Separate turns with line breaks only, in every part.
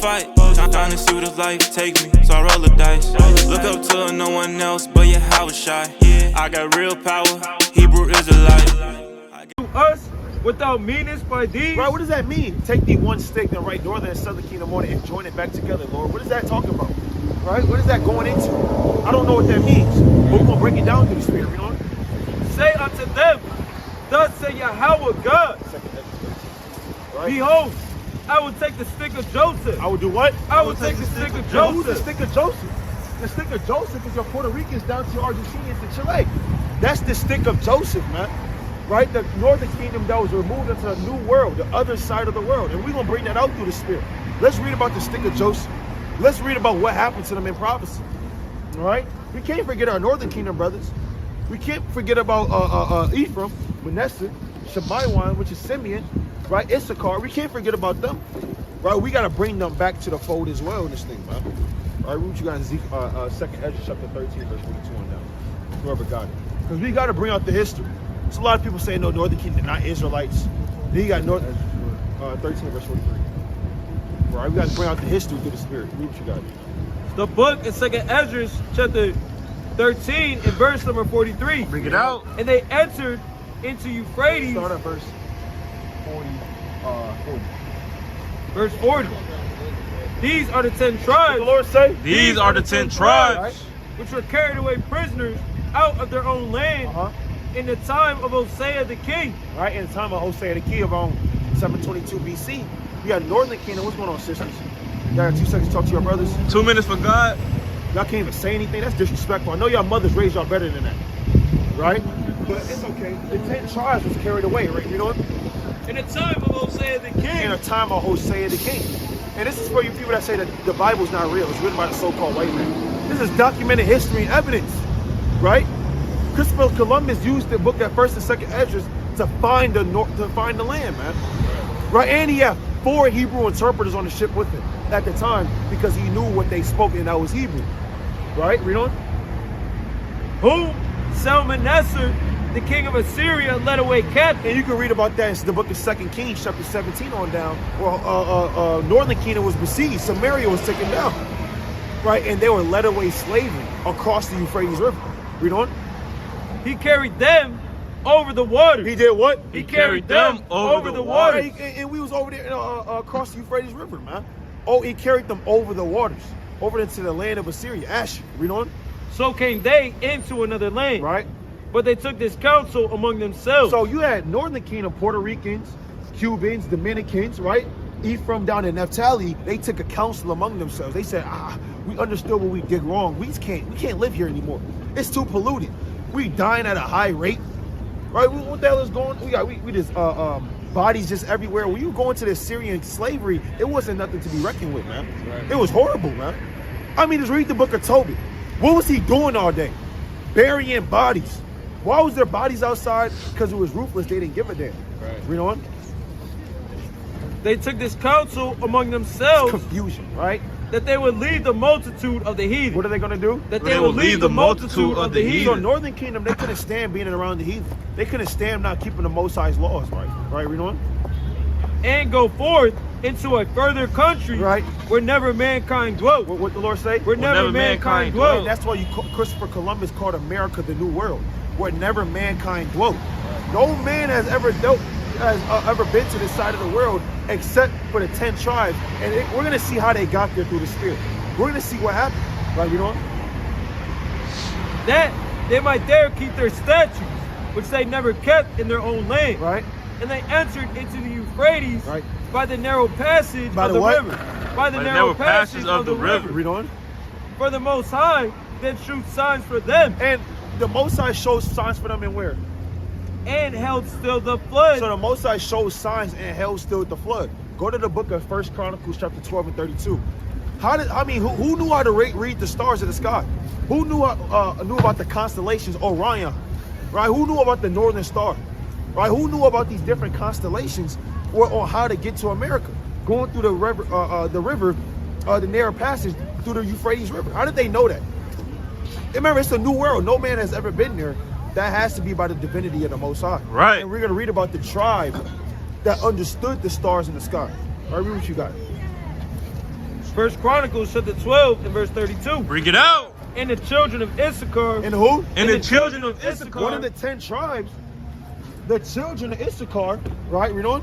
fight. Trying to see where the life take me, so I roll the dice. Look up to no one else, but yeah, I was shy. I got real power, Hebrew Israelite.
Us without meanness by deeds.
Right, what does that mean? Take the one stick and write northern and southern kingdom on it and join it back together, Lord. What is that talking about? Right? What is that going into? I don't know what that means. But we're going to break it down through the Spirit, you know?
Say unto them, thus say Yahweh God,
Right?
behold, I will take the stick of Joseph.
I will do what?
I will take the stick of
Now, who's the
Joseph.
stick of Joseph? The stick of Joseph is your Puerto Ricans down to your Argentinians and Chile. That's the stick of Joseph, man. Right? The northern kingdom that was removed into a new world, the other side of the world. And we're going to bring that out through the Spirit. Let's read about the stick of Joseph. Let's read about what happened to them in prophecy. All right? We can't forget our northern kingdom brothers. We can't forget about Ephraim, Manasseh, Shemaiwan, which is Simeon, right? Issachar. We can't forget about them. Right? We got to bring them back to the fold as well in this thing, man. All right, read what you guys in 2nd Ezra chapter 13, verse 42 on down. Whoever got it. Because we got to bring out the history. There's a lot of people saying, no, northern kingdom, not Israelites. Then you got 13, verse 43. Right, we got to bring out the history through the Spirit. Read what you got.
The book in 2nd Ezra chapter 13 and verse number 43.
Bring it out.
And they entered into Euphrates.
Start at verse 40.
Verse 40. These are the 10 tribes.
What the Lord say?
These are the 10 tribes,
which were carried away prisoners out of their own land in the time of Hosea the king.
Right, in the time of Hosea the king, around 722 BC. You got northern kingdom. What's going on, sisters? Y'all got 2 seconds to talk to your brothers.
2 minutes for God.
Y'all can't even say anything. That's disrespectful. I know y'all mothers raised y'all better than that. Right? But it's okay. The 10 tribes was carried away, right? You know?
In the time of Hosea the king.
In the time of Hosea the king. And this is for you people that say that the Bible's not real. It's written by the so-called white man. This is documented history and evidence. Right? Christopher Columbus used the book at 1st and 2nd Ezra to find the land, man. Right? And he had 4 Hebrew interpreters on the ship with him at the time because he knew what they spoke and that was Hebrew. Right? Read on.
Whom Salmanassar, the king of Assyria, led away captive.
And you can read about that in the book of 2 Kings, chapter 17 on down. Well, northern kingdom was besieged. Samaria was taken down. Right? And they were led away slavery across the Euphrates River. Read on.
He carried them over the water.
He did what?
He carried them over the water.
And we was over there across the Euphrates River, man. Oh, he carried them over the waters, over into the land of Assyria. Asher, read on.
So came they into another land.
Right.
But they took this counsel among themselves.
So you had northern kingdom, Puerto Ricans, Cubans, Dominicans, right? Ephraim down in Naphtali, they took a counsel among themselves. They said, we understood what we did wrong. We can't live here anymore. It's too polluted. We dying at a high rate. Right? What the hell is going on? We just bodies just everywhere. When you go into the Syrian slavery, it wasn't nothing to be reckoned with, man. Right. It was horrible, man. I mean, just read the book of Tobit. What was he doing all day? Burying bodies. Why was their bodies outside? Because it was ruthless. They didn't give a damn. Right. Read on.
They took this counsel among themselves.
Confusion, right?
That they would leave the multitude of the heathen.
What are they going to do?
That they would leave the multitude of the heathen.
So northern kingdom, they couldn't stand being around the heathen. They couldn't stand not keeping the Most High's laws, right? Right, read on.
And go forth into a further country,
right,
where never mankind dwelt.
What the Lord say?
Where never mankind dwelt.
That's why Christopher Columbus called America the New World, where never mankind dwelt. No man has ever been to this side of the world except for the 10 tribes. And we're going to see how they got there through the Spirit. We're going to see what happened. Right, you know?
That they might there keep their statutes, which they never kept in their own land.
Right.
And they entered into the Euphrates,
right,
by the narrow passage of the river. By the narrow passage of the river.
Read on.
For the Most High then shewed signs for them.
And the Most High shows signs for them in where?
And held still the flood.
So the Most High shows signs and held still the flood. Go to the book of 1 Chronicles chapter 12 and 32. Who knew how to read the stars of the sky? Who knew about the constellations, Orion? Right? Who knew about the Northern Star? Right? Who knew about these different constellations or on how to get to America? Going through the river, the narrow passage through the Euphrates River. How did they know that? Remember, it's a new world. No man has ever been there. That has to be by the divinity of the Most High.
Right.
And we're going to read about the tribe that understood the stars in the sky. All right, read what you got.
First Chronicles chapter 12 and verse 32.
Bring it out.
And the children of Issachar.
And who?
And the children of Issachar.
One of the 10 tribes. The children of Issachar, right? Read on.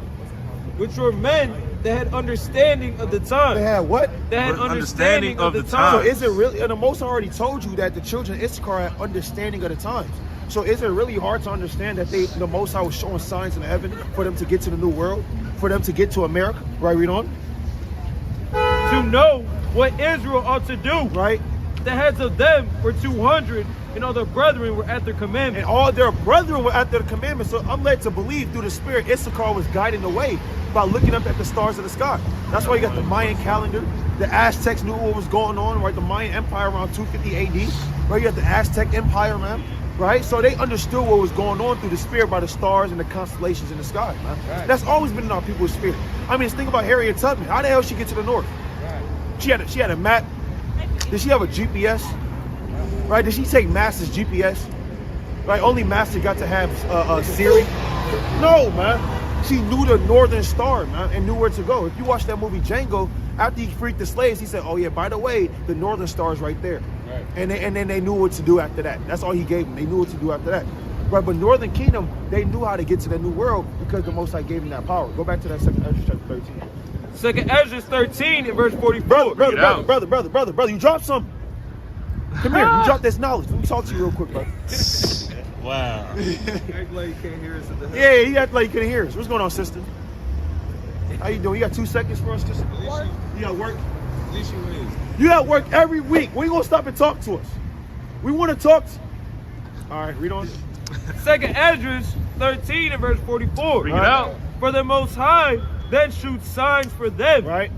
Which were men that had understanding of the time.
They had what?
They had understanding of the time.
So is it really, and the Most High already told you that the children of Issachar had understanding of the times. So is it really hard to understand that the Most High was showing signs in heaven for them to get to the new world, for them to get to America? Right, read on.
To know what Israel ought to do.
Right.
The heads of them were 200, and all their brethren were at their commandment.
And all their brethren were at their commandments. So I'm led to believe through the Spirit, Issachar was guiding the way by looking up at the stars of the sky. That's why you got the Mayan calendar. The Aztecs knew what was going on, right? The Mayan Empire around 250 AD, right? You got the Aztec Empire, man, right? So they understood what was going on through the Spirit by the stars and the constellations in the sky, man. Right. That's always been in our people's spirit. I mean, think about Harriet Tubman. How the hell she get to the north? Right. She had a map. Did she have a GPS? Right? Did she take Master's GPS? Right? Only Master got to have Siri. No, man. She knew the northern star, man, and knew where to go. If you watch that movie Django, after he freed the slaves, he said, "Oh yeah, by the way, the northern star is right there." Right. And then they knew what to do after that. That's all he gave them. They knew what to do after that. Right? But Northern Kingdom, they knew how to get to the new world because the Most High gave them that power. Go back to that 2nd Ezra chapter 13.
2nd Ezra 13 and verse 44.
Brother, you dropped something. Come here, you dropped this knowledge. Let me talk to you real quick, bro.
Wow.
You act like you can't hear us at the
Yeah, he act like you couldn't hear us. What's going on, sister? How you doing? You got 2 seconds for us, sister? You got work?
At least you is.
You got work every week. When you gonna stop and talk to us? We want to talk to you. All right, read on.
2nd Ezra 13 and verse 44.
Bring it out.
For the Most High then shewed signs for them,
Right,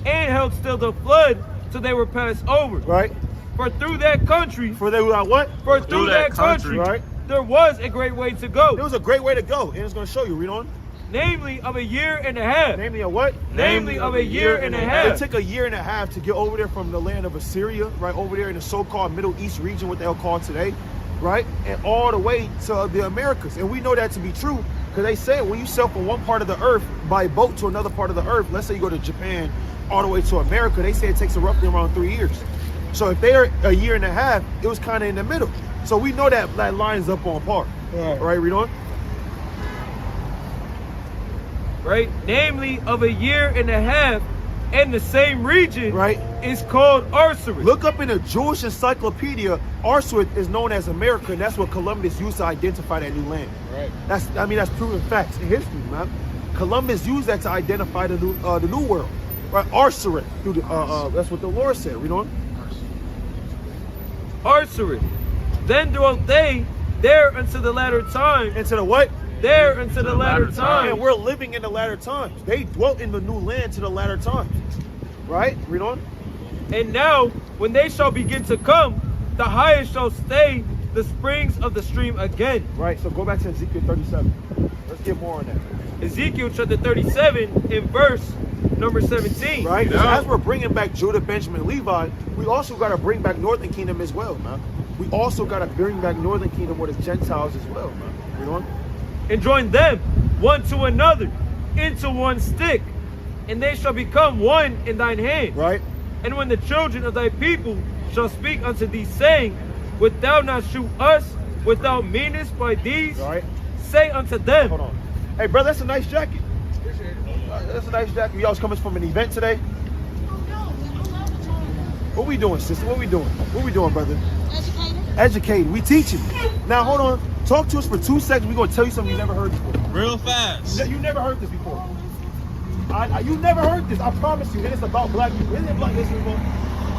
and held still the flood till they were passed over.
right.
For through that country,
For they got what?
for through that country,
Right.
there was a great way to go,
It was a great way to go, and it's gonna show you. Read on.
namely of a year and a half.
Namely a what?
Namely of a year and a
It
half.
took a year and a half to get over there from the land of Assyria, right over there in the so-called Middle East region, what they'll call today, right, and all the way to the Americas. And we know that to be true because they say when you sail from one part of the earth by boat to another part of the earth, let's say you go to Japan all the way to America, they say it takes roughly around 3 years. So if they're a year and a half, it was kind of in the middle. So we know that lines up on par. Right, read on.
Right? Namely of a year and a half, and the same region,
Right.
is called Arsaris.
Look up in the Jewish encyclopedia, Arswith is known as America, and that's what Columbus used to identify that new land.
Right.
That's proven facts in history, man. Columbus used that to identify the new world. Right, Arsaris. That's what the Lord said. Read on.
Arsaris. Then dwelt they there unto the latter time.
Into the what?
There unto the latter time.
And we're living in the latter times. They dwelt in the new land to the latter times. Right? Read on.
And now, when they shall begin to come, the highest shall stay the springs of the stream again.
Right, so go back to Ezekiel 37. Let's get more on that.
Ezekiel chapter 37 in verse number 17.
Right? 'Cause as we're bringing back Judah, Benjamin, Levi, we also got to bring back Northern Kingdom as well, man. We also got to bring back Northern Kingdom with its Gentiles as well, man. Read on.
And join them one to another into one stick, and they shall become one in thine hand.
Right?
And when the children of thy people shall speak unto thee, saying, Wilt thou not shoot us without meanest by these?
Right?
Say unto them.
Hold on. Hey, brother, that's a nice jacket. That's a nice jacket. Y'all was coming from an event today? What we doing, sister? What we doing? What we doing, brother? Educated. We teaching. Now, hold on. Talk to us for 2 seconds. We're going to tell you something you never heard before.
Real fast.
You never heard this before. You never heard this. I promise you. And it's about black people. Isn't it Black History Month?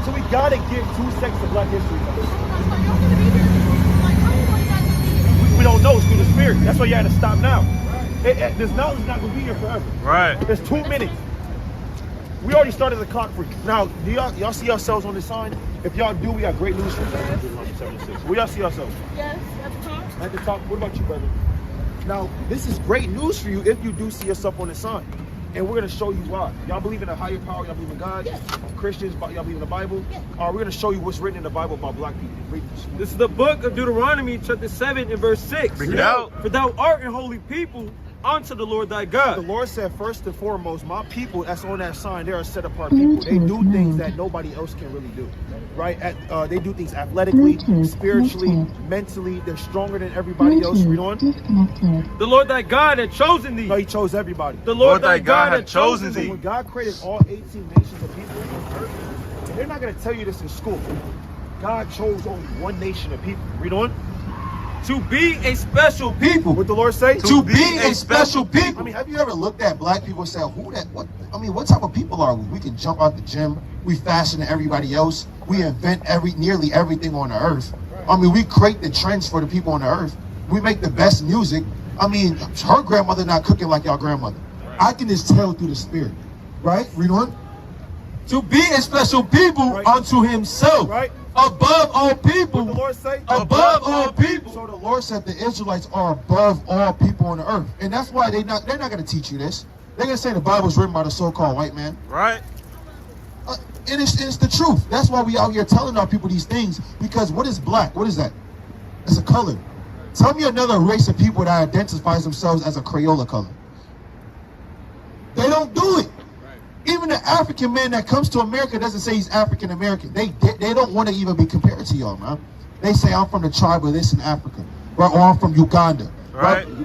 So we got to give 2 seconds of Black History Month. We don't know. It's through the Spirit. That's why you had to stop now. This knowledge is not going to be here forever.
Right.
There's 2 minutes. We already started the clock for you. Now, do y'all see yourselves on this sign? If y'all do, we got great news for you. Where y'all see yourselves?
Yes, at the top.
At the top. What about you, brother? Now, this is great news for you if you do see yourself on the sign. And we're going to show you why. Y'all believe in a higher power? Y'all believe in God?
Yes.
Christians? Y'all believe in the Bible?
Yes.
All right, we're going to show you what's written in the Bible about black people. Read this.
This is the book of Deuteronomy chapter 7 and verse 6.
Bring it out.
For thou art a holy people unto the Lord thy
The
God.
Lord said, first and foremost, my people that's on that sign, they're a set apart people. They do things that nobody else can really do, right? They do things athletically, spiritually, mentally. They're stronger than everybody else. Read on.
The Lord thy God had chosen thee.
No, he chose everybody.
The Lord thy God had chosen
So
thee.
when God created all 18 nations of people on earth, and they're not going to tell you this in school, God chose only one nation of people. Read on.
To be a special people.
What the Lord say?
To be a special
I
people.
mean,
Have you ever looked at black people and said, who that, what, I mean, what type of people are we? We can jump out the gym. We faster than everybody else. We invent nearly everything on the earth. I mean, we create the trends for the people on the earth. We make the best music. I mean, her grandmother not cooking like y'all grandmother. I can just tell through the spirit. Right? Read on.
To be a special people
Right.
unto himself.
Right?
Above all people.
What the Lord say?
Above all people.
So the Lord said the Israelites are above all people on the earth. And that's why they're not going to teach you this. They're going to say the Bible was written by the so-called white man.
Right?
And it's the truth. That's why we out here telling our people these things. Because what is black? What is that? It's a color. Tell me another race of people that identifies themselves as a Crayola color. They don't do it. Even the African man that comes to America doesn't say he's African American. They don't want to even be compared to y'all, man. They say I'm from the tribe of this in Africa, right? Or I'm from Uganda,
Right?
I would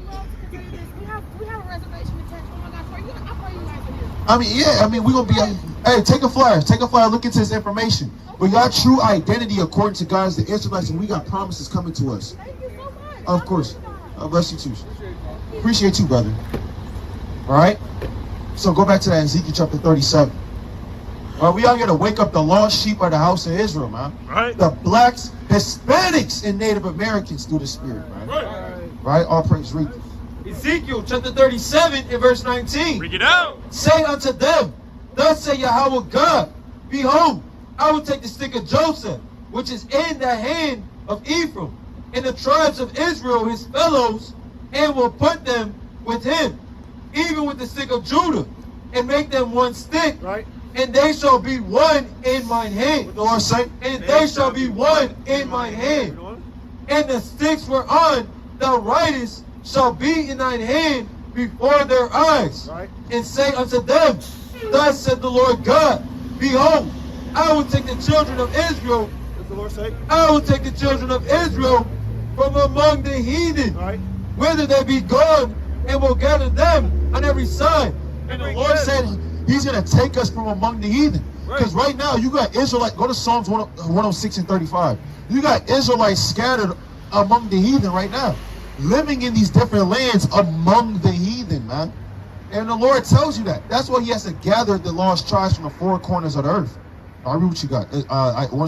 love to continue this. We have a reservation in Texas. Oh my gosh, I'll call you guys in here.
I mean, yeah. I mean, we're gonna be. Hey, take a flyer. Take a flyer. Look into this information. But y'all true identity, according to God, is the Israelites, and we got promises coming to us.
Thank you so much.
Of course. God bless you too. Appreciate you, brother. All right. So go back to that Ezekiel chapter 37. We out here to wake up the lost sheep of the house of Israel, man.
Right?
The blacks, Hispanics, and Native Americans through the Spirit, man. Right? All praise. Read.
Ezekiel chapter 37 and verse 19.
Bring it out.
Say unto them, thus say Yahweh God, behold, I will take the stick of Joseph, which is in the hand of Ephraim, and the tribes of Israel, his fellows, and will put them with him, even with the stick of Judah, and make them one stick,
Right?
and they shall be one in mine hand.
What the Lord say?
And they shall be one in mine hand. And the sticks whereon thou writest shall be in thine hand before their eyes.
Right?
And say unto them, thus said the Lord God, behold, I will take the children of Israel,
What the Lord say?
I will take the children of Israel from among the heathen,
Right?
whither they be gone, and will gather them on every side.
And the Lord said he's going to take us from among the heathen. Because right now you got Israelites. Go to Psalms 106 and 35. You got Israelites scattered among the heathen right now. Living in these different lands among the heathen, man. And the Lord tells you that. That's why he has to gather the lost tribes from the four corners of the earth. I'll read what you got.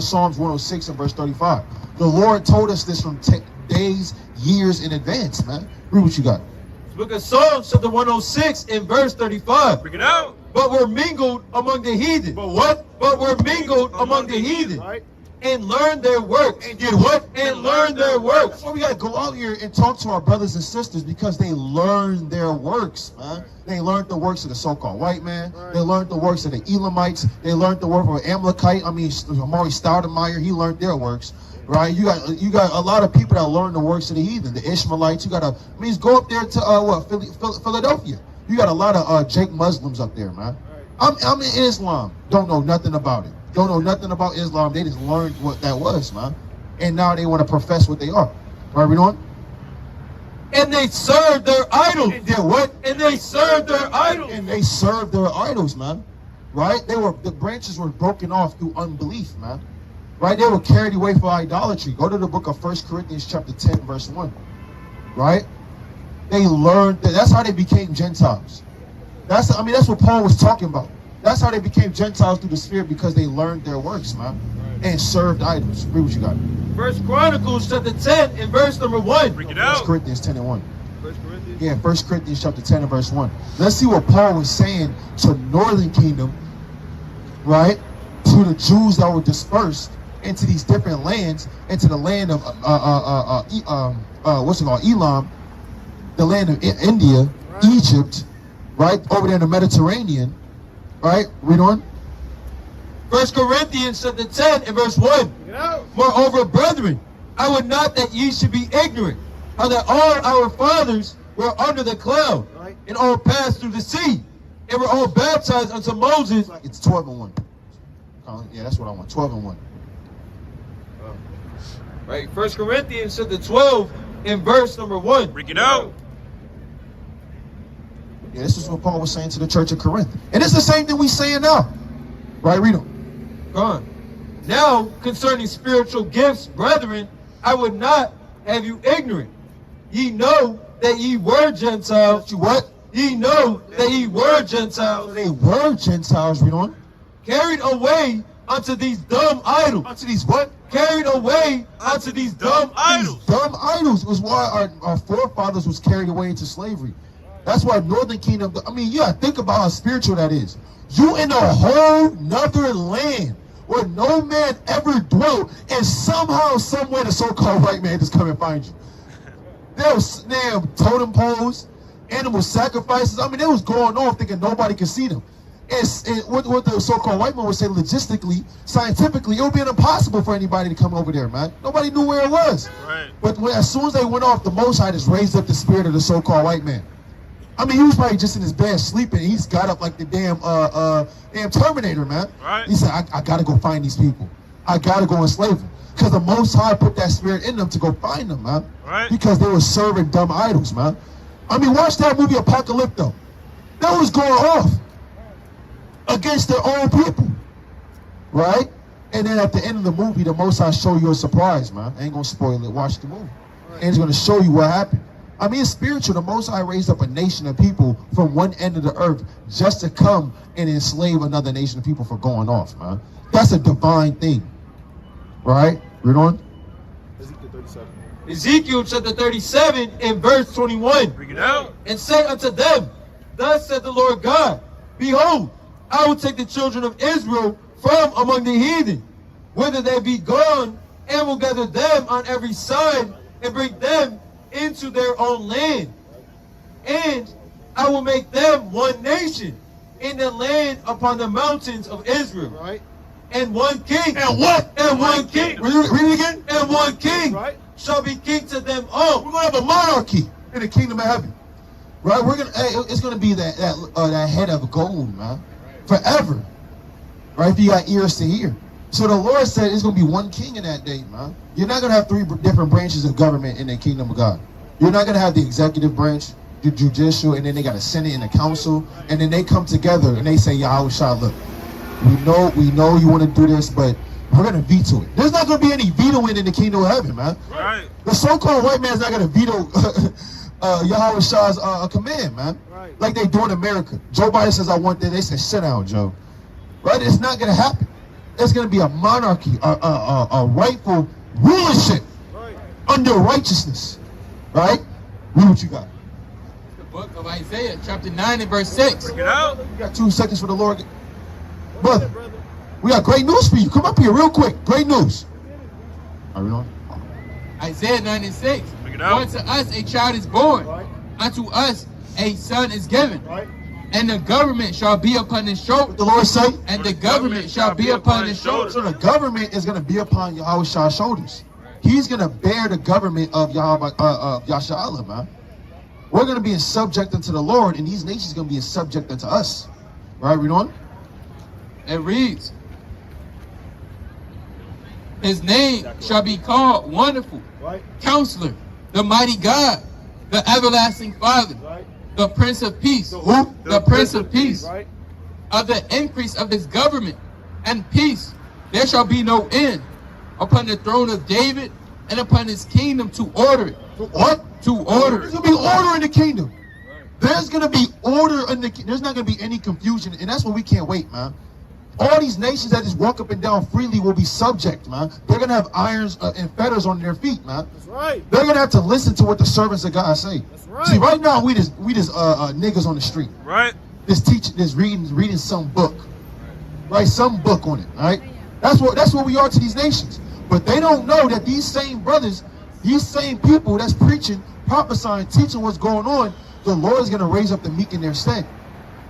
Psalms 106 and verse 35. The Lord told us this from days, years in advance, man. Read what you got.
Book of Psalms chapter 106 and verse 35.
Bring it out.
But were mingled among the heathen.
But what?
But were mingled among the heathen.
Right?
And learned their works.
And did what?
And learned their
That's
works.
why we gotta go out here and talk to our brothers and sisters, because they learned their works, man. They learned the works of the so-called white man. They learned the works of the Edomites. They learned the work of Amalekite. I mean, Amari Stoudemire, he learned their works, right? You got a lot of people that learn the works of the heathen, the Ishmaelites. You got go up there to Philadelphia. You got a lot of Jake Muslims up there, man. I'm in Islam. Don't know nothing about it. Don't know nothing about Islam. They just learned what that was, man. And now they want to profess what they are. Right, we doing?
And they served their idols.
And did what?
And they served their idols.
And they served their idols, man. Right? The branches were broken off through unbelief, man. Right? They were carried away for idolatry. Go to the book of 1 Corinthians chapter 10, verse 1. Right? They learned that. That's how they became Gentiles. That's what Paul was talking about. That's how they became Gentiles through the Spirit, because they learned their works, man. And served idols. Read what you got.
First Chronicles chapter 10 and verse number 1.
Bring it
1
out.
Corinthians 10 and 1.
First Corinthians.
Yeah, 1 Corinthians chapter 10 and verse 1. Let's see what Paul was saying to Northern Kingdom, right? To the Jews that were dispersed into these different lands, into the land of Elam, the land of India, Egypt, right over there in the Mediterranean, right? Read on.
1 Corinthians chapter 10 and verse 1. Moreover, brethren, I would not that ye should be ignorant, how that all our fathers were under the cloud,
Right.
and all passed through the sea, and were all baptized unto Moses.
It's 12 and 1. Yeah, that's what I want. 12 and 1.
Right, 1 Corinthians chapter 12 and verse number 1.
Bring it out.
Yeah, this is what Paul was saying to the church of Corinth. And it's the same thing we saying now. Right, read them.
Go on. Now, concerning spiritual gifts, brethren, I would not have you ignorant. Ye know that ye were Gentiles.
You what?
Ye know that ye were Gentiles,
They were Gentiles, read on.
carried away unto these dumb idols.
Unto these what?
Carried away unto these dumb idols.
Dumb idols was why our forefathers was carried away into slavery. That's why Northern Kingdom, I mean, you gotta think about how spiritual that is. You in a whole nother land where no man ever dwelt, and somehow, somewhere, the so-called white man just come and find you. There was damn totem poles, animal sacrifices. I mean, it was going on thinking nobody could see them. And what the so-called white man would say, logistically, scientifically, it would be impossible for anybody to come over there, man. Nobody knew where it was.
Right.
But as soon as they went off, the Most High just raised up the spirit of the so-called white man. I mean, he was probably just in his bed sleeping. He's got up like the damn Terminator, man.
Right.
He said, I got to go find these people. I got to go enslave them. Because the Most High put that spirit in them to go find them, man.
Right.
Because they were serving dumb idols, man. I mean, watch that movie Apocalypto. That was going off against their own people, right? And then at the end of the movie, the Most High show you a surprise, man. I ain't gonna spoil it. Watch the movie, and it's gonna show you what happened. I mean, it's spiritual. The Most High raised up a nation of people from one end of the earth just to come and enslave another nation of people for going off, man. That's a divine thing, right? Read on.
Ezekiel 37.
Ezekiel chapter 37 and verse 21.
Bring it out.
And say unto them, thus said the Lord God, behold, I will take the children of Israel from among the heathen, whither they be gone, and will gather them on every side, and bring them into their own land. And I will make them one nation in the land upon the mountains of Israel.
Right.
And one king.
And what?
And one king.
Read it again.
And one king
Right.
shall be king to them all.
We're gonna have a monarchy in the kingdom of heaven, right? We're gonna. It's gonna be that head of gold, man, forever, right? If you got ears to hear. So the Lord said it's gonna be one king in that day, man. You're not gonna have three different branches of government in the kingdom of God. You're not gonna have the executive branch, the judicial, and then they got a senate and a council, and then they come together and they say, Yahweh Shah, look, we know you want to do this, but we're gonna veto it. There's not gonna be any vetoing in the kingdom of heaven, man.
Right.
The so-called white man's not gonna veto Yahweh Shah's command, man.
Right.
Like they do in America. Joe Biden says, I want this. They say, sit down, Joe. Right? It's not gonna happen. It's gonna be a monarchy, a rightful rulership
Right.
under righteousness. Right? Read what you got.
The book of Isaiah, chapter 9 and verse 6.
Bring it out.
You got 2 seconds for the Lord.
What is
Brother,
it, brother?
we got great news for you. Come up here real quick. Great news. Are we on?
Isaiah 9 and 6.
Bring it out.
Unto us a child is born,
Right.
unto us a son is given,
Right.
and the government shall be upon his
What
shoulder,
the Lord say?
and the government shall be upon his shoulder.
So the government is going to be upon Yahweh Shah's shoulders. He's going to bear the government of Yahshua, man. We're going to be in subject unto the Lord, and these nations are going to be in subject unto us. Right, read on.
It reads, his name shall be called Wonderful,
Right.
Counselor, the Mighty God, the Everlasting Father,
Right.
the Prince of Peace.
Who?
The Prince of Peace.
Right.
Of the increase of his government and peace there shall be no end, upon the throne of David and upon his kingdom to order it.
What?
To order
There's
it.
going to be order in the kingdom. There's going to be order in the there's not going to be any confusion, and that's what we can't wait, man. All these nations that just walk up and down freely will be subject, man. They're going to have irons and fetters on their feet, man.
That's right.
They're going to have to listen to what the servants of God say.
That's right.
See, right now we just niggas on the street.
Right.
Just teaching, just reading some book. Right? Some book on it, right? That's what we are to these nations. But they don't know that these same brothers, these same people that's preaching, prophesying, teaching what's going on, the Lord is going to raise up the meek in their stead.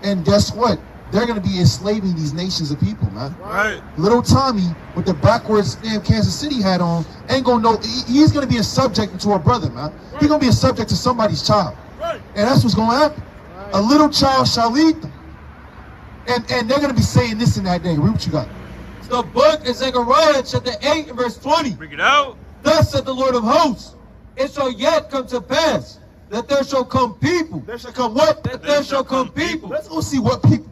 And guess what? They're going to be enslaving these nations of people, man.
Right.
Little Tommy with the backwards damn Kansas City hat on ain't going to know. He's going to be a subject to a brother, man. He's going to be a subject to somebody's child. And that's what's going to happen. A little child shall lead them. And they're going to be saying this in that day. Read what you got.
It's the book of Zechariah, chapter 8, and verse 20.
Bring it out.
Thus said the Lord of hosts, it shall yet come to pass that there shall come people.
There shall come what?
That there shall come people.
Let's go see what people.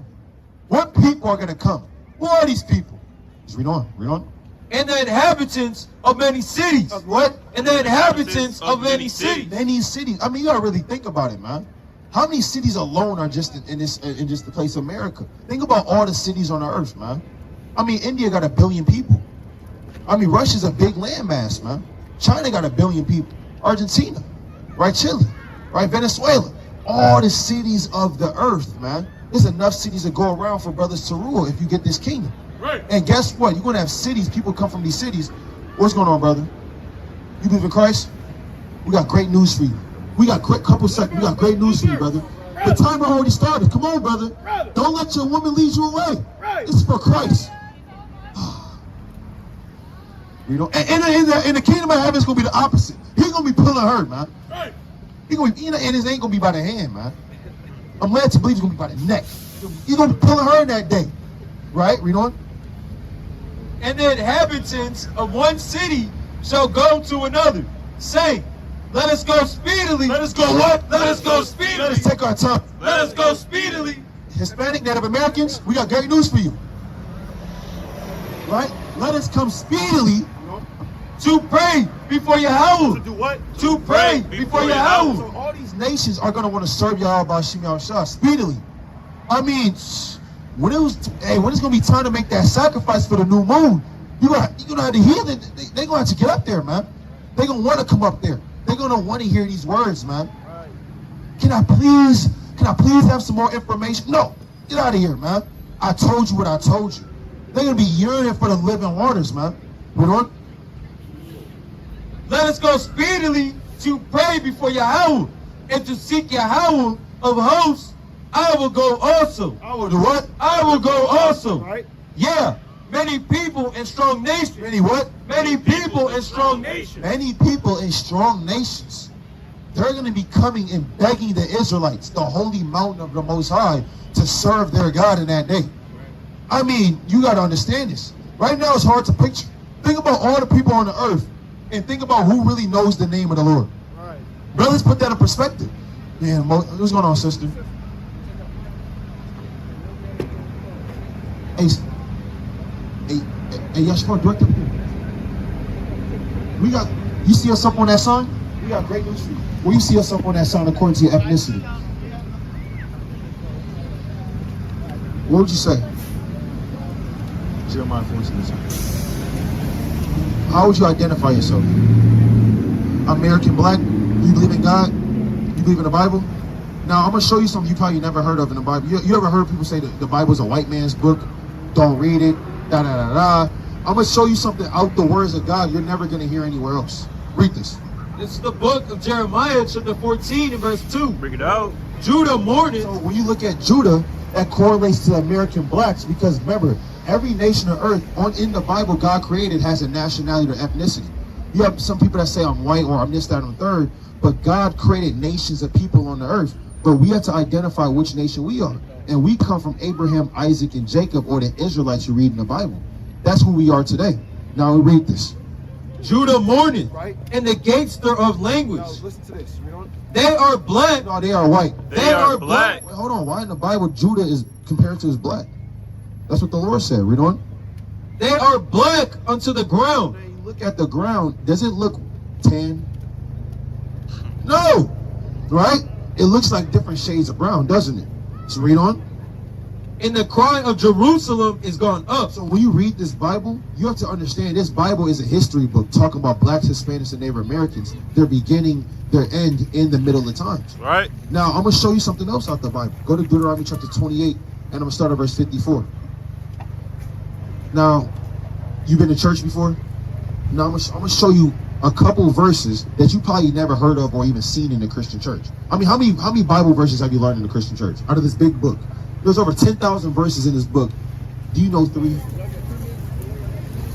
What people are going to come? Who are these people? Just read on. Read on.
And the inhabitants of many cities.
Of what?
And the inhabitants of many cities.
Many cities. I mean, you got to really think about it, man. How many cities alone are just in just the place of America? Think about all the cities on the earth, man. I mean, India got 1 billion people. I mean, Russia's a big landmass, man. China got 1 billion people. Argentina, right? Chile, right? Venezuela. All the cities of the earth, man. There's enough cities to go around for brothers to rule if you get this kingdom.
Right.
And guess what? You're going to have cities, people come from these cities. What's going on, brother? You believe in Christ? We got great news for you. We got great news for you, brother. The timer already started. Come on, brother. Don't let your woman lead you away. This is for Christ. You know, and in the kingdom of heaven, it's going to be the opposite. He's going to be pulling her, man. He's going to be, and it ain't going to be by the hand, man. I'm led to believe it's going to be by the neck. He's going to be pulling her in that day. Right? Read on.
And the inhabitants of one city shall go to another, saying, let us go speedily.
Let us go what?
Let us go speedily.
Let us take our time.
Let us go speedily.
Hispanic, Native Americans, we got great news for you. Right? Let us come speedily
To pray before Yahweh.
To do what?
To pray before Yahweh.
So all these nations are going to want to serve Yahweh Bashim Yahushua speedily. I mean, when it's going to be time to make that sacrifice for the new moon, you're going to have to hear that. They're going to have to get up there, man. They're going to want to come up there. They're going to want to hear these words, man. Can I please have some more information? No. Get out of here, man. I told you what I told you. They're going to be yearning for the living waters, man. You know what?
Let us go speedily to pray before Yahweh and to seek Yahweh of hosts. I will go also.
I will do what?
I will go also.
Right?
Yeah. Many people and strong nations.
Many what?
Many people and strong nations.
Many people in strong nations. They're going to be coming and begging the Israelites, the holy mountain of the Most High, to serve their God in that day. I mean, you got to understand this. Right now, it's hard to picture. Think about all the people on the earth and think about who really knows the name of the Lord.
Right.
Brothers, put that in perspective. Man, what's going on, sister? Hey, Yashua, direct up here. You see us up on that sign? We got great news for you. Where you see us up on that sign according to your ethnicity? What would you say? Jeremiah 14. How would you identify yourself? American black? You believe in God? You believe in the Bible? Now, I'm going to show you something you probably never heard of in the Bible. You ever heard people say that the Bible is a white man's book? Don't read it. Da-da-da-da. I'm going to show you something out the words of God you're never going to hear anywhere else. Read this.
It's the book of Jeremiah, chapter 14 and verse 2.
Bring it out.
Judah mourneth.
So when you look at Judah, that correlates to American blacks because remember, every nation on earth in the Bible God created has a nationality or ethnicity. You have some people that say I'm white or I'm this, that, and third, but God created nations of people on the earth. But we have to identify which nation we are. And we come from Abraham, Isaac, and Jacob, or the Israelites you read in the Bible. That's who we are today. Now we read this.
Judah mourneth,
Right.
and the gates thereof language.
Now, listen to this. You know?
They are black.
No, they are white.
They are black.
Wait, hold on. Why in the Bible Judah is compared to as black? That's what the Lord said. Read on.
They are black unto the ground.
When you look at the ground, does it look tan? No. Right? It looks like different shades of brown, doesn't it? So read on.
And the cry of Jerusalem is gone up.
So when you read this Bible, you have to understand this Bible is a history book talking about blacks, Hispanics, and Native Americans. Their beginning, their end, in the middle of times.
Right.
Now, I'm going to show you something else out the Bible. Go to Deuteronomy chapter 28, and I'm going to start at verse 54. Now, you've been to church before? Now, I'm going to show you a couple verses that you probably never heard of or even seen in the Christian church. I mean, how many Bible verses have you learned in the Christian church? Out of this big book. There's over 10,000 verses in this book. Do you know 3?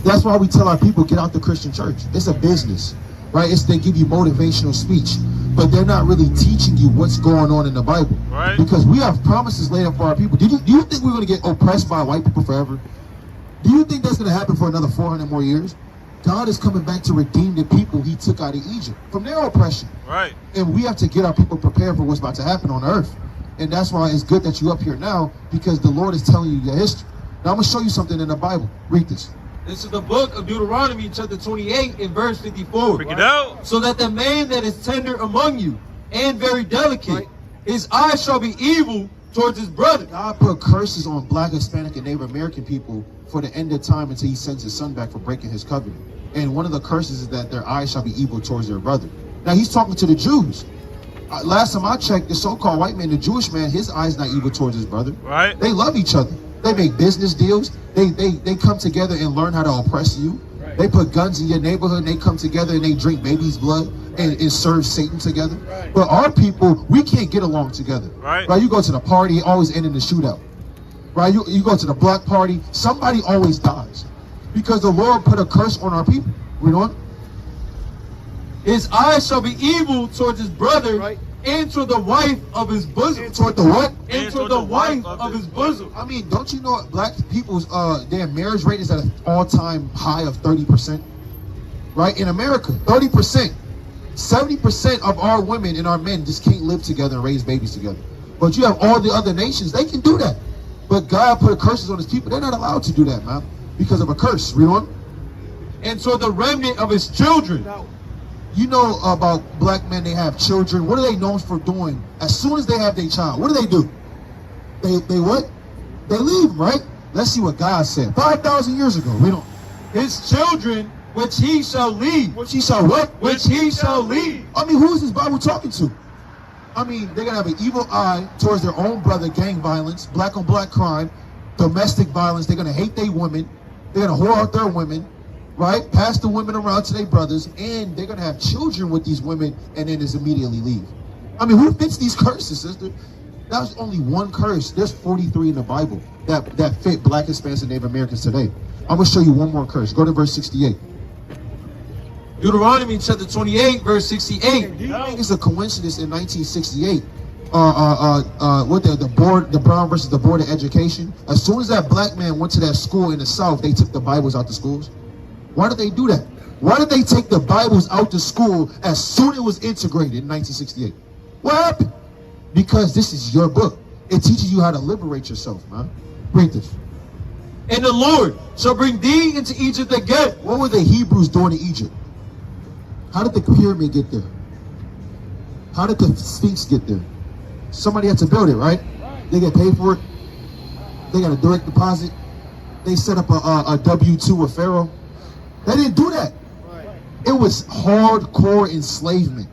That's why we tell our people, get out the Christian church. It's a business, right? They give you motivational speech. but they're not really teaching you what's going on in the Bible.
Right.
Because we have promises laid up for our people. Do you think we're going to get oppressed by white people forever? Do you think that's going to happen for another 400 more years? God is coming back to redeem the people he took out of Egypt from their oppression.
Right.
And we have to get our people prepared for what's about to happen on earth. And that's why it's good that you're up here now, because the Lord is telling you your history. Now I'm going to show you something in the Bible. Read this.
This is the book of Deuteronomy, chapter 28, and verse 54.
Bring it out.
So that the man that is tender among you and very delicate,
Right.
his eyes shall be evil towards his brother.
God put curses on Black, Hispanic, and Native American people for the end of time until he sends his son back for breaking his covenant. And one of the curses is that their eyes shall be evil towards their brother. Now he's talking to the Jews. Last time I checked, the so-called white man, the Jewish man, his eyes not evil towards his brother.
Right.
They love each other. They make business deals. They come together and learn how to oppress you.
Right.
They put guns in your neighborhood and they come together and they drink baby's blood and serve Satan together.
Right.
But our people, we can't get along together.
Right.
You go to the party, always end in a shootout. Right? You go to the block party, somebody always dies. Because the Lord put a curse on our people. You know what?
His eyes shall be evil towards his brother,
Right.
and toward the wife of his bosom.
Toward the what?
And toward the wife of his bosom.
I mean, don't you know Black people's their marriage rate is at an all-time high of 30%? Right? In America, 30%. 70% of our women and our men just can't live together and raise babies together. But you have all the other nations, they can do that. But God put curses on his people. They're not allowed to do that, man, because of a curse. Read on.
And toward the remnant of his children.
You know about Black men, they have children. What are they known for doing? As soon as they have their child, what do? They what? They leave them, right? Let's see what God said. 5,000 years ago. Read on.
His children, which he shall lead.
Which he shall what?
Which he shall lead.
I mean, who is this Bible talking to? I mean, they're going to have an evil eye towards their own brother, gang violence, black on black crime, domestic violence. They're going to hate their women. They're going to whore out their women, right? Pass the women around to their brothers, and they're going to have children with these women and then just immediately leave. I mean, who fits these curses, sister? That was only one curse. There's 43 in the Bible that fit Black, Hispanics, and Native Americans today. I'm going to show you one more curse. Go to verse 68.
Deuteronomy chapter 28, verse 68.
Do you think it's a coincidence in 1968? The Brown versus the Board of Education. As soon as that black man went to that school in the South, they took the Bibles out the schools. Why did they do that? Why did they take the Bibles out the school as soon as it was integrated in 1968? What happened? Because this is your book. It teaches you how to liberate yourself, man. Read this.
And the Lord shall bring thee into Egypt again.
What were the Hebrews doing in Egypt? How did the pyramid get there? How did the Sphinx get there? Somebody had to build it, right? They get paid for it. They got a direct deposit. They set up a W-2 with Pharaoh. They didn't do that. It was hardcore enslavement.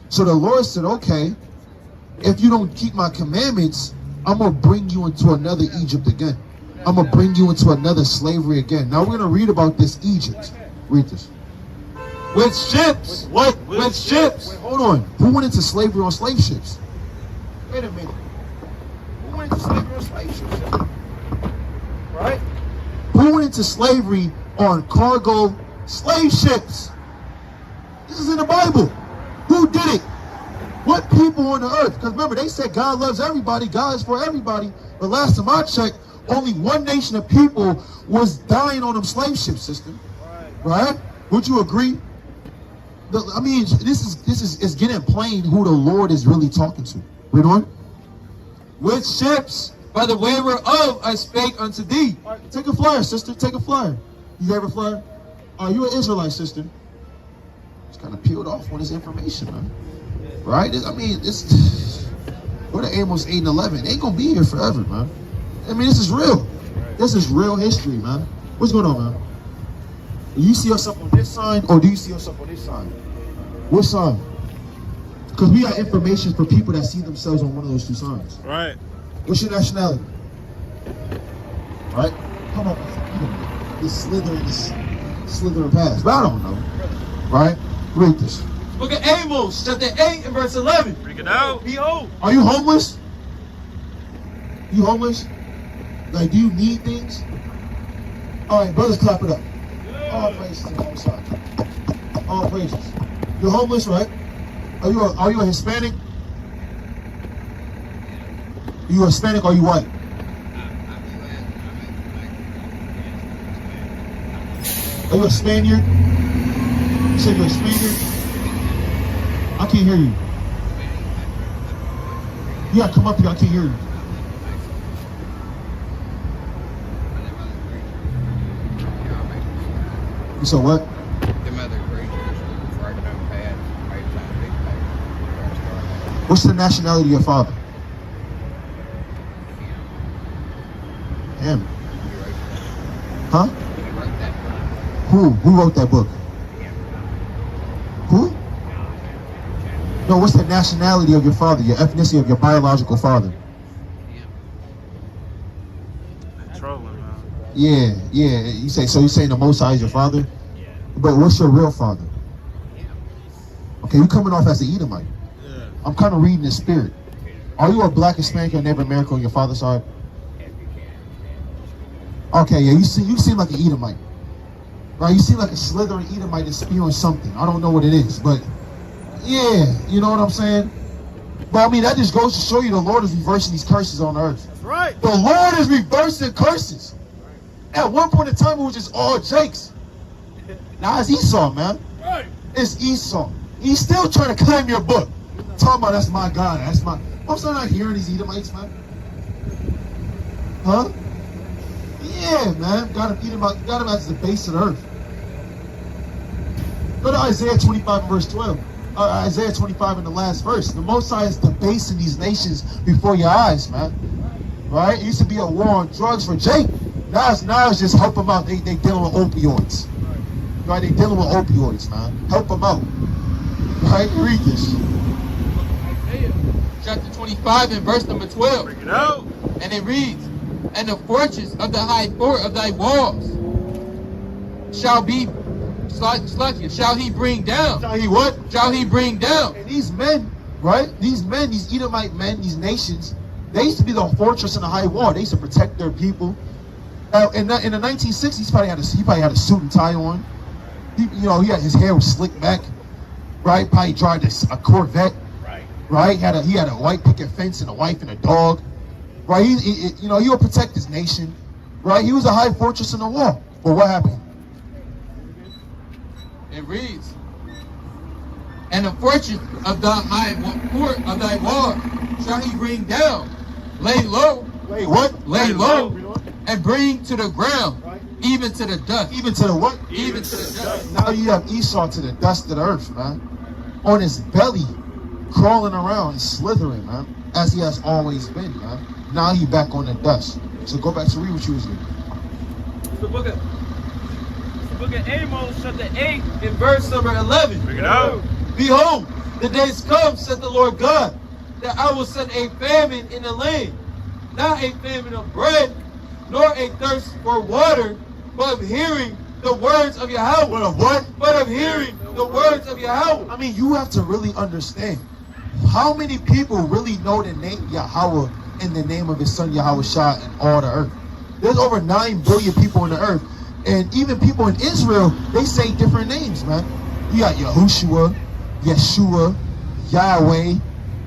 So the Lord said, okay, if you don't keep my commandments, I'm going to bring you into another Egypt again. I'm going to bring you into another slavery again. Now we're going to read about this Egypt. Read this.
With ships.
What?
With ships.
Wait, hold on. Who went into slavery on slave ships? Wait a minute. Who went into slavery on slave ships? Right? Who went into slavery on cargo slave ships? This is in the Bible. Who did it? What people on the earth? Because remember, they said God loves everybody, God is for everybody. But last time I checked, only one nation of people was dying on them slave ships, sister. Right? Would you agree? I mean, this is getting plain who the Lord is really talking to. Read on.
With ships, by the way whereof I spake unto thee.
All right, take a flyer, sister. Take a flyer. You have a flyer? Are you an Israelite, sister? It's kind of peeled off on this information, man. Right? I mean, this. Go to Amos 8 and 11. They ain't gonna be here forever, man. I mean, this is real. This is real history, man. What's going on, man? Do you see yourself on this sign, or do you see yourself on this sign? What sign? Because we got information for people that see themselves on one of those two signs.
Right.
What's your nationality? Right? Come on. This slithering past. But I don't know. Right? Read this.
Look at Amos chapter 8 and verse 11.
Bring it out.
Behold.
Are you homeless? You homeless? Like, do you need things? All right, brothers, clap it up. All praises to the Most High. All praises. You're homeless, right? Are you a Hispanic? Are you a Hispanic or are you white? Are you a Spaniard? You said you're a Spaniard? I can't hear you. You gotta come up here, I can't hear you. You said what? What's the nationality of your father? Him. Huh? Who wrote that book? Who? No, what's the nationality of your father, your ethnicity of your biological father?
Trolling, man.
Yeah. You say so. You saying the Most High is your father?
Yeah.
But what's your real father? Okay, you coming off as an Edomite.
Yeah.
I'm kind of reading the spirit. Are you a black Hispanic or Native American on your father's side? Okay, yeah, you seem like an Edomite. Right? You seem like a slithering Edomite that's spewing something. I don't know what it is, but yeah, you know what I'm saying? But I mean, that just goes to show you the Lord is reversing these curses on earth.
That's right.
The Lord is reversing curses. At one point in time, it was just all Jakes. Now it's Esau, man.
Right.
It's Esau. He's still trying to claim your book. Talking about that's my God, that's my... I'm still not hearing these Edomites, man. Huh? Yeah, man. Got him at the base of the earth. Go to Isaiah 25 verse 12. Isaiah 25 in the last verse. The Most High is debasing these nations before your eyes, man. Right? It used to be a war on drugs for Jake. Now it's just help them out. They dealing with opioids. Right? They dealing with opioids, man. Help them out. Right? Read this.
Isaiah chapter 25 and verse number 12.
Bring it out.
And it reads, and the fortress of the high fort of thy walls shall be shall he bring down?
Shall he what?
Shall he bring down?
And these men, right? These Edomite men, these nations, they used to be the fortress and the high wall. They used to protect their people. In the 1960s, he probably had a suit and tie on. He had his hair was slicked back, right? Probably drive a Corvette, right? He had a white picket fence and a wife and a dog, right? He would protect his nation, right? He was a high fortress in the wall. But what happened?
It reads, and the fortress of the high fort of thy wall shall he bring down, lay low.
Wait, what?
Lay low, and bring to the ground, even to the dust.
Even to the what?
Even to the dust.
Now you have Esau to the dust of the earth, man. On his belly, crawling around and slithering, man, as he has always been, man. Now he back on the dust. So go back to read what you was doing.
The book of Amos, chapter 8, in verse number 11.
Bring it out.
Behold, the days come, said the Lord God, that I will send a famine in the land, not a famine of bread, nor a thirst for water, but of hearing the words of Yahweh.
But of what?
But of hearing the words of Yahweh.
I mean, you have to really understand. How many people really know the name Yahweh in the name of his son Yahweh Shah in all the earth? There's over 9 billion people on the earth. And even people in Israel, they say different names, man. You got Yahushua, Yeshua, Yahweh,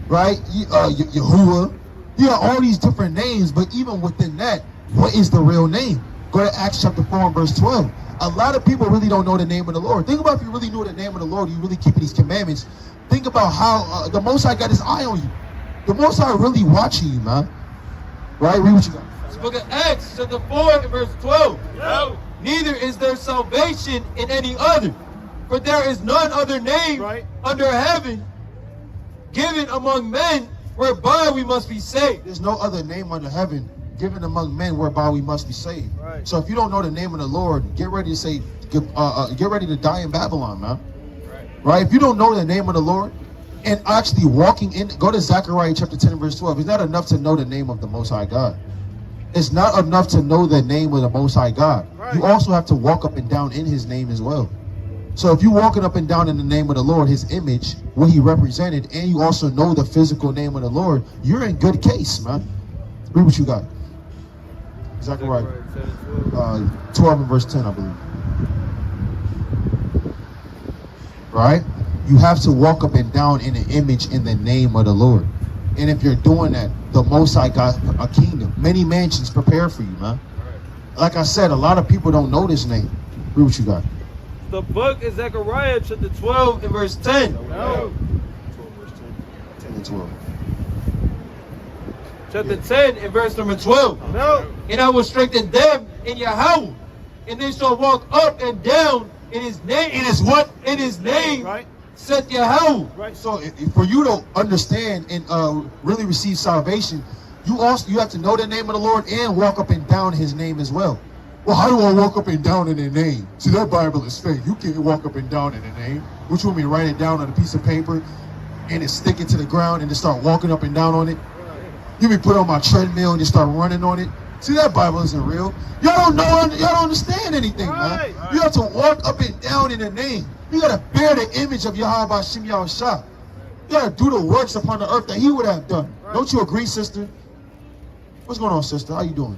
right? Yahuwah. You got all these different names, but even within that, what is the real name? Go to Acts chapter 4 and verse 12. A lot of people really don't know the name of the Lord. Think about if you really knew the name of the Lord, you really keeping these commandments. Think about how the Most High got his eye on you. The Most High really watching you, man. Right? Read what you got.
This book of Acts, chapter 4, and verse 12.
Yo.
Neither is there salvation in any other, for there is none other name under heaven given among men whereby we must be saved.
There's no other name under heaven given among men whereby we must be saved.
Right.
So if you don't know the name of the Lord, get ready to get ready to die in Babylon, man. Right? If you don't know the name of the Lord and actually walking in, go to Zechariah chapter 10 and verse 12. It's not enough to know the name of the Most High God. It's not enough to know the name of the Most High God.
Right.
You also have to walk up and down in his name as well. So if you're walking up and down in the name of the Lord, his image, what he represented, and you also know the physical name of the Lord, you're in good case, man. Read what you got. Zechariah 12 and verse 10, I believe. Right? You have to walk up and down in an image in the name of the Lord. And if you're doing that, the Most High got a kingdom. Many mansions prepared for you, man. Like I said, a lot of people don't know this name. Read what you got.
The book is Zechariah chapter 12 and verse 10.
No.
10 and 12.
Chapter 10 and verse number 12.
No.
And I will strengthen them in Yahweh, and they shall walk up and down in his name.
It is what?
In his name,
Right.
saith Yahweh.
Right.
So for you to understand and really receive salvation, you have to know the name of the Lord and walk up and down his name as well. Well, how do I walk up and down in the name? See, that Bible is fake. You can't walk up and down in the name. What you want me to write it down on a piece of paper and then stick it to the ground and then start walking up and down on it? You be put on my treadmill and just start running on it? See, that Bible isn't real. Y'all don't understand anything, man. You have to walk up and down in the name. You got to bear the image of Yahweh B'Shem Yahushua. You got to do the works upon the earth that he would have done. Don't you agree, sister? What's going on, sister? How you doing?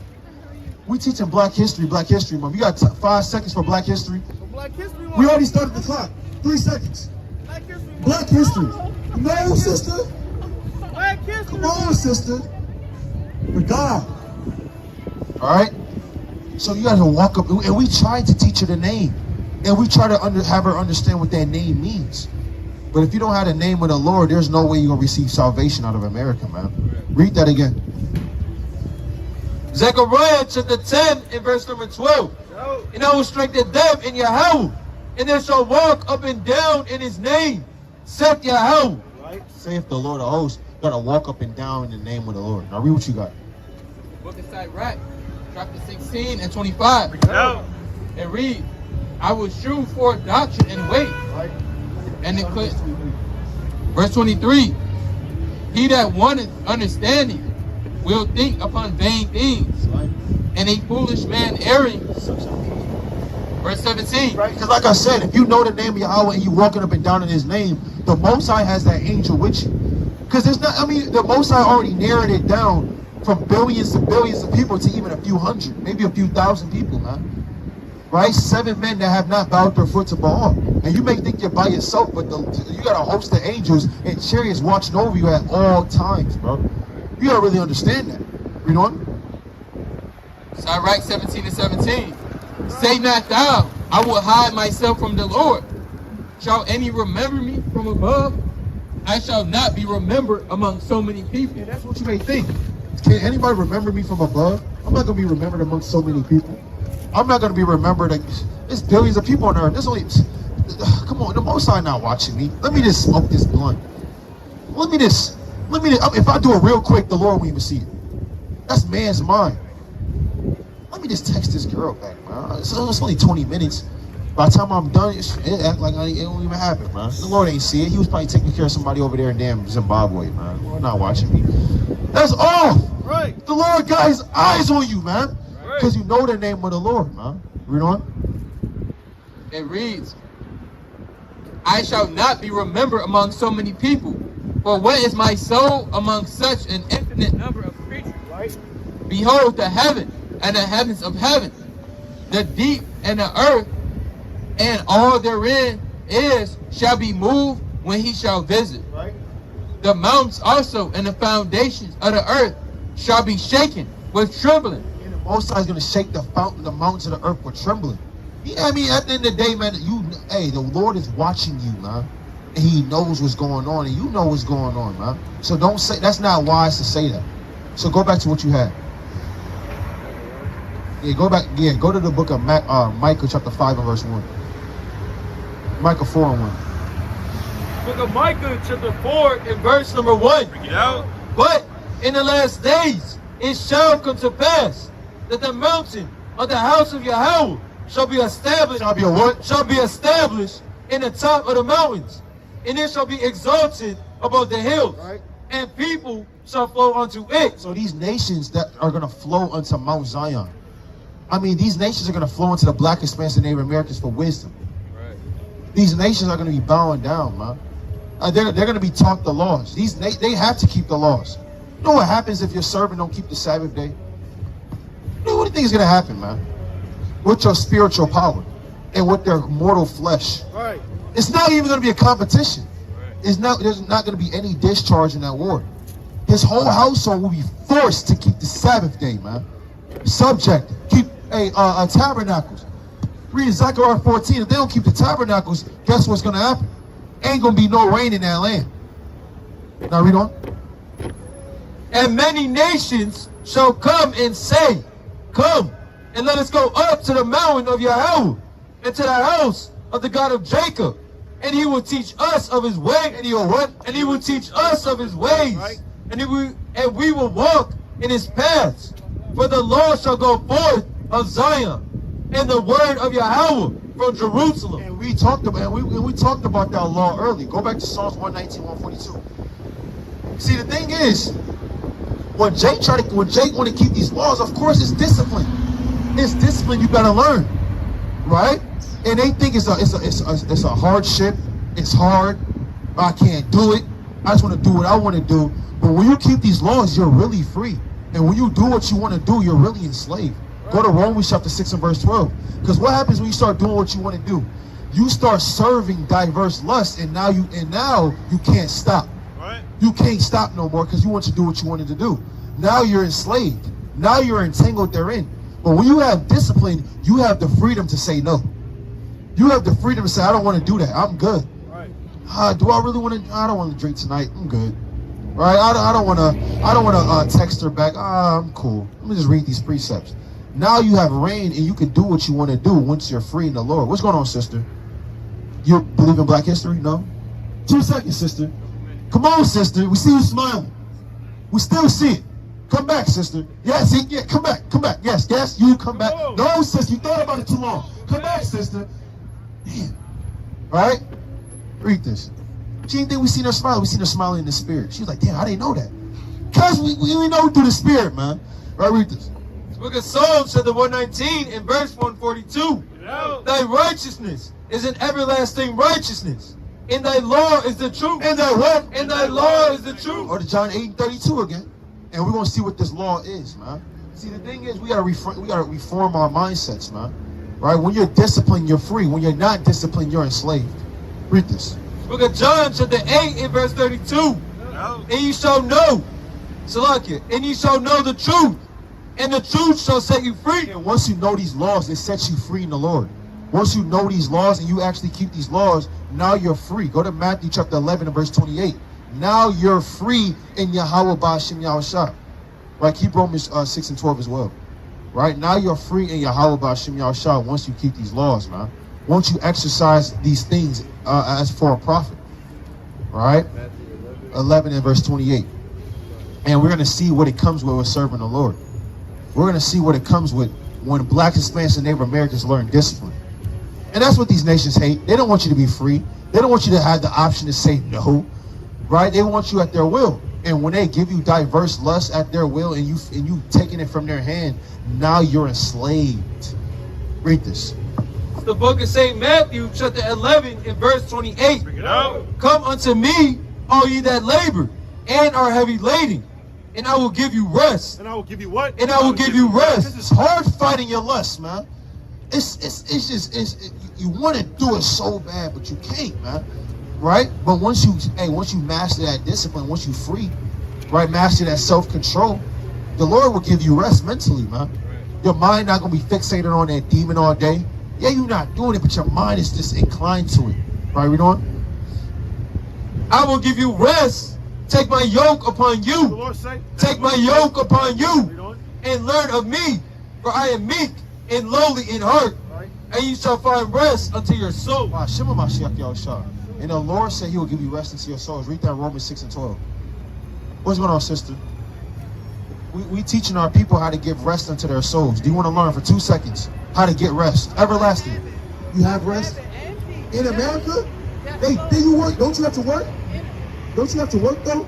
We teaching Black History Month. You got 5 seconds for Black History?
Black History Month.
We already started the clock. 3 seconds.
Black History Month.
Black History. No, sister.
Black History
Come on, sister. For God. All right? So you got to walk up. And we tried to teach her the name. And we try to have her understand what that name means. But if you don't have the name of the Lord, there's no way you're going to receive salvation out of America, man. Read that again.
Zechariah chapter 10 and verse number 12.
No.
And I will strengthen them in Yahweh, and they shall walk up and down in his name, saith Yahweh.
Right.
Saith the Lord of hosts. You got to walk up and down in the name of the Lord. Now read what you got.
Book of Sirach, chapter 16 and 25.
No.
And read, I will shew for doctrine and wait.
Right.
And it click. Verse 23. He that wanteth understanding will think upon vain things, and a foolish man erring. Verse 17.
Right? Because like I said, if you know the name of Yahweh and you walking up and down in his name, the Most High has that angel with you. Because there's not, the Most High already narrowed it down from billions to billions of people to even a few hundred, maybe a few thousand people, man. Right? 7 men that have not bowed their foot to Baal. And you may think you're by yourself, but you got a host of angels and chariots watching over you at all times, bro. You gotta really understand that. Read on.
Sirach 17 and 17. Say not thou, I will hide myself from the Lord. Shall any remember me from above? I shall not be remembered among so many people.
Yeah, that's what you may think. Can anybody remember me from above? I'm not gonna be remembered among so many people. I'm not gonna be remembered. There's billions of people on earth. There's only, come on, the Most High not watching me. Let me just smoke this blunt. If I do it real quick, the Lord won't even see it. That's man's mind. Let me just text this girl back, man. It's only 20 minutes. By the time I'm done, it act like it won't even happen, man. The Lord ain't see it. He was probably taking care of somebody over there in damn Zimbabwe, man. The Lord not watching me. That's all.
Right.
The Lord got his eyes on you, man.
Right.
Because you know the name of the Lord, man. Read on.
It reads, I shall not be remembered among so many people. For what is my soul among such an infinite number of creatures?
Right.
Behold the heaven and the heavens of heaven, the deep and the earth, and all therein is shall be moved when he shall visit.
Right.
The mountains also and the foundations of the earth shall be shaken with trembling.
And the Most High is going to shake the mountains of the earth with trembling. Yeah, at the end of the day, man, the Lord is watching you, man. And he knows what's going on, and you know what's going on, man. So don't say, that's not wise to say that. So go back to what you had. Yeah, go to the book of Micah chapter 5 and verse 1. Micah 4 and 1.
Book of Micah chapter 4 and verse number 1.
Bring it out.
But in the last days it shall come to pass that the mountain of the house of Yahweh shall be established.
Shall be a what?
Shall be established in the top of the mountains, and it shall be exalted above the hills,
Right.
and people shall flow unto it.
So these nations that are going to flow unto Mount Zion. These nations are going to flow into the black expanse of Native Americans for wisdom.
Right.
These nations are going to be bowing down, man. They're going to be taught the laws. They have to keep the laws. You know what happens if your servant don't keep the Sabbath day? What do you think is going to happen, man? With your spiritual power and with their mortal flesh.
Right.
It's not even going to be a competition. There's not going to be any discharge in that war. His whole household will be forced to keep the Sabbath day, man. Subject. Keep tabernacles. Read Zechariah 14. If they don't keep the tabernacles, guess what's going to happen? Ain't going to be no rain in that land. Now read on.
And many nations shall come and say, come, and let us go up to the mountain of Yahweh, and to the house of the God of Jacob. And he will teach us of his way. And he will what? And he will teach us of his ways.
Right.
And we will walk in his paths. For the law shall go forth of Zion, and the word of Yahweh from Jerusalem.
And we talked about that law early. Go back to Psalms 119, 142. See, the thing is, when Jake want to keep these laws, of course it's discipline. It's discipline you gotta learn, right? And they think it's a hardship. It's hard. I can't do it. I just want to do what I want to do. But when you keep these laws, you're really free. And when you do what you want to do, you're really enslaved. Go to Romans chapter 6 and verse 12. Because what happens when you start doing what you want to do? You start serving diverse lusts, and now you can't stop.
Right.
You can't stop no more because you want to do what you wanted to do. Now you're enslaved. Now you're entangled therein. But when you have discipline, you have the freedom to say no. You have the freedom to say, I don't want to do that. I'm good.
Right.
Do I really want to? I don't want to drink tonight. I'm good. Right? I don't want to text her back. I'm cool. Let me just read these precepts. Now you have reign, and you can do what you want to do once you're free in the Lord. What's going on, sister? You believe in Black history? No? 2 seconds, sister. Come on, sister. We see you smiling. We still see it. Come back, sister. Yes, yeah, come back. Yes, you come back. No, sister, you thought about it too long. Come back, sister. Man. All right? Read this. She didn't think we seen her smiling. We seen her smiling in the spirit. She was like, damn, I didn't know that. Because we know through the spirit, man. All right, read this.
Book of Psalms, chapter 119 and verse 142. Thy righteousness is an everlasting righteousness. In thy law is the truth.
And thy what?
In thy law is the truth.
Or to John 8:32 again. And we're going to see what this law is, man. See, the thing is, we got to reform our mindsets, man. Right? When you're disciplined, you're free. When you're not disciplined, you're enslaved. Read this.
Book of John, chapter 8 and verse 32. And ye shall know, Salakia, and ye shall know the truth, and the truth shall set you free.
And once you know these laws, it sets you free in the Lord. Once you know these laws and you actually keep these laws, now you're free. Go to Matthew chapter 11 and verse 28. Now you're free in Yahweh Ba'ashem Yahushua. Right? Keep Romans 6 and 12 as well. Right? Now you're free in Yahweh Ba'ashem Yahushua once you keep these laws, man. Once you exercise these things as for a profit. Right? 11 and verse 28. And we're going to see what it comes with serving the Lord. We're going to see what it comes with when Blacks, Hispanics, and Native Americans learn discipline. And that's what these nations hate. They don't want you to be free. They don't want you to have the option to say no. Right? They want you at their will. And when they give you diverse lusts at their will and you taking it from their hand, now you're enslaved. Read this.
The book of St. Matthew, chapter 11 and verse 28.
Bring it out.
Come unto me, all ye that labor and are heavy laden, and I will give you rest.
And I will give you what?
And I will give you rest.
It's hard fighting your lust, man. It's you want to do it so bad, but you can't, man. Right? But once you master that discipline, once you free, right, master that self-control, the Lord will give you rest mentally, man. Your mind not gonna be fixated on that demon all day. Yeah, you're not doing it, but your mind is just inclined to it. Right, read on.
I will give you rest. Take my yoke upon
The
you.
Lord say,
Take my yoke upon
Read
you,
on.
and learn of me, for I am meek and lowly in heart,
Right.
and you shall find rest unto your soul.
And the Lord said he will give you rest into your souls. Read that Romans 6 and 12. What's going on, sister? We teaching our people how to give rest unto their souls. Do you want to learn for 2 seconds how to get rest? Everlasting. You have rest? In America? They you work. Don't you have to work? Don't you have to work though?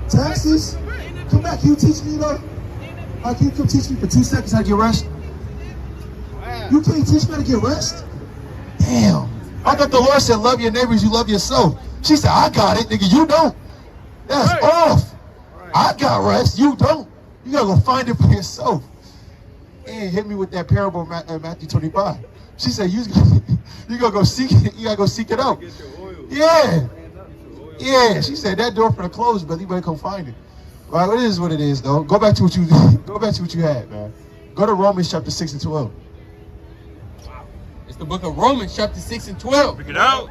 Taxes? Come back. Can you teach me though? Can you come teach me for 2 seconds how to get rest? You can't teach me how to get rest? Damn. I thought the Lord said, love your neighbors, you love yourself. She said, I got it, nigga, you don't. That's off. I got rest, you don't. You gotta go find it for yourself. And hit me with that parable of Matthew 25. She said, You gotta go seek it. You gotta go seek it out. Yeah. Yeah. She said that door for the closed, but you better come find it. All right, it is what it is, though. Go back to what you had, man. Go to Romans chapter 6 and 12.
It's the book of Romans, chapter 6 and 12.
Pick it out.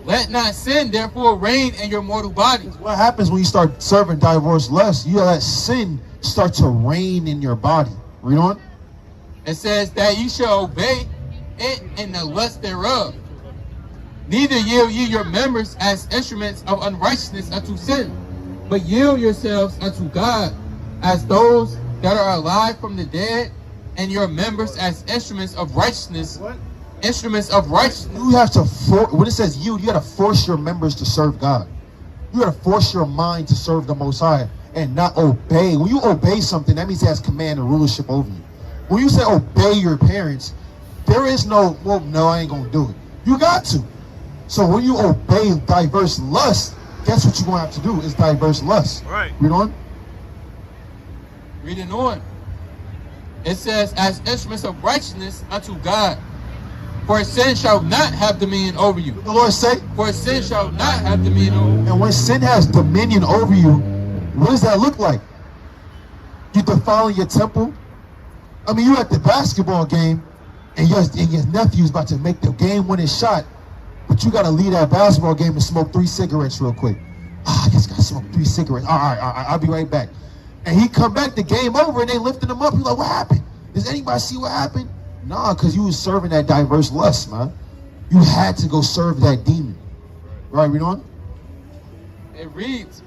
Let not sin, therefore, reign in your mortal body.
What happens when you start serving diverse lusts? You let sin start to reign in your body. Read on.
It says that you shall obey it in the lust thereof. Neither yield ye your members as instruments of unrighteousness unto sin, but yield yourselves unto God as those that are alive from the dead, and your members as instruments of righteousness.
What?
Instruments of righteousness.
You have to, when it says you got to force your members to serve God. You got to force your mind to serve the Most High and not obey. When you obey something, that means it has command and rulership over you. When you say obey your parents, there is no, well, no, I ain't going to do it. You got to. So when you obey diverse lust, guess what you're going to have to do is diverse lust.
Right.
Read on.
Reading on. It says, as instruments of righteousness unto God. For sin shall not have dominion over you.
The Lord say,
For sin shall not have dominion over you.
and when sin has dominion over you, what does that look like? You defiling your temple? I mean, you at the basketball game, and your nephew's about to make the game-winning shot, but you got to leave that basketball game and smoke 3 cigarettes real quick. I just got to smoke 3 cigarettes. All right, I'll be right back. And he come back, the game over, and they lifting him up. You're like, what happened? Does anybody see what happened? Nah, because you was serving that diverse lust, man. You had to go serve that demon. Right, read on.
It reads.